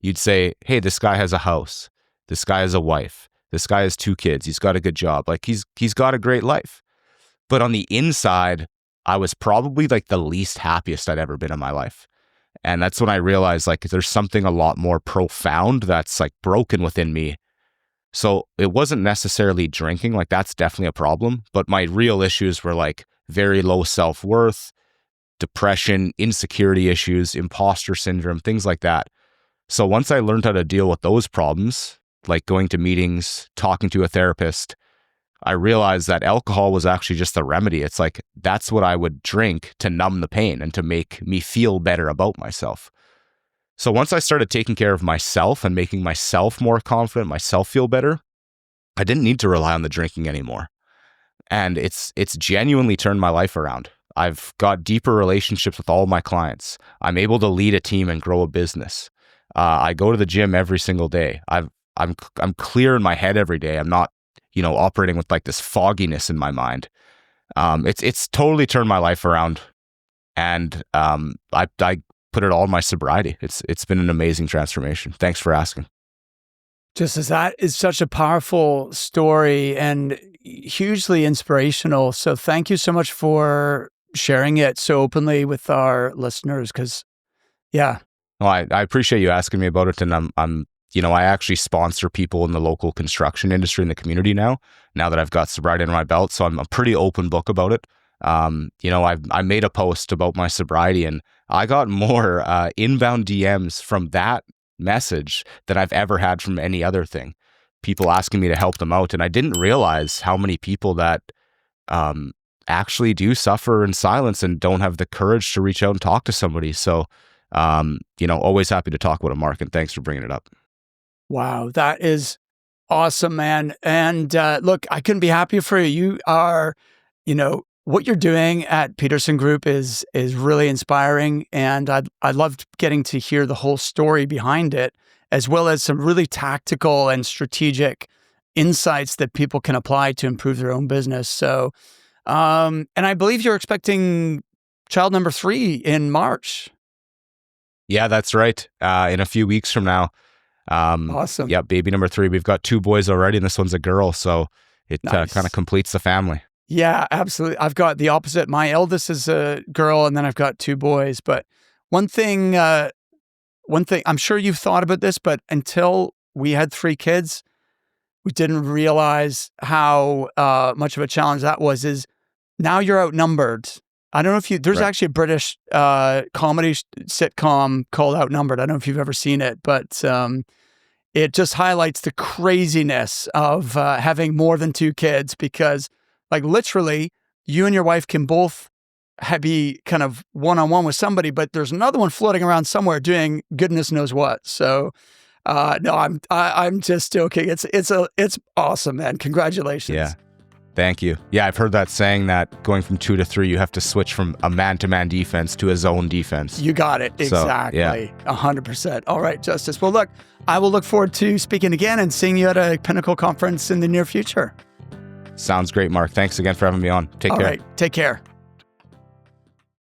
you'd say, hey, this guy has a house. This guy has a wife. This guy has 2 kids. He's got a good job. Like he's got a great life. But on the inside, I was probably like the least happiest I'd ever been in my life. And that's when I realized like there's something a lot more profound that's like broken within me. So it wasn't necessarily drinking, like that's definitely a problem. But my real issues were like very low self-worth, depression, insecurity issues, imposter syndrome, things like that. So once I learned how to deal with those problems, like going to meetings, talking to a therapist, I realized that alcohol was actually just the remedy. It's like, that's what I would drink to numb the pain and to make me feel better about myself. So once I started taking care of myself and making myself more confident, myself feel better, I didn't need to rely on the drinking anymore. And it's genuinely turned my life around. I've got deeper relationships with all my clients. I'm able to lead a team and grow a business. I go to the gym every single day. I'm clear in my head every day. I'm not, operating with like this fogginess in my mind. It's totally turned my life around, and I put it all in my sobriety. It's been an amazing transformation. Thanks for asking. Justis, that is such a powerful story and hugely inspirational. So thank you so much for sharing it so openly with our listeners. Because, yeah. Well, I appreciate you asking me about it, and I'm I actually sponsor people in the local construction industry in the community now that I've got sobriety under my belt. So I'm a pretty open book about it. I made a post about my sobriety, and I got more inbound DMs from that message than I've ever had from any other thing. People asking me to help them out. And I didn't realize how many people that actually do suffer in silence and don't have the courage to reach out and talk to somebody. So, always happy to talk about it, Mark, and thanks for bringing it up. Wow, that is awesome, man. And look, I couldn't be happier for you. You are, what you're doing at Pederson Group is really inspiring, and I loved getting to hear the whole story behind it, as well as some really tactical and strategic insights that people can apply to improve their own business. So, and I believe you're expecting child number 3 in March. Yeah, that's right. In a few weeks from now. Awesome. Yeah, baby number 3. We've got 2 boys already, and this one's a girl, so it Nice. kind of completes the family. Yeah, absolutely. I've got the opposite. My eldest is a girl, and then I've got 2 boys. But one thing, I'm sure you've thought about this, but until we had 3 kids, we didn't realize how much of a challenge that was. Is now you're outnumbered. I don't know if there's actually a British comedy sitcom called Outnumbered. I don't know if you've ever seen it, but it just highlights the craziness of having more than 2 kids, because like literally you and your wife can both be kind of one-on-one with somebody, but there's another one floating around somewhere doing goodness knows what. So no, I'm just joking. It's awesome, man. Congratulations. Yeah. Thank you. Yeah, I've heard that saying that going from 2 to 3, you have to switch from a man-to-man defense to a zone defense. You got it. Exactly. So, yeah. 100%. All right, Justis. Well, look, I will look forward to speaking again and seeing you at a Pinnacle conference in the near future. Sounds great, Mark. Thanks again for having me on. Take care. All right. Take care.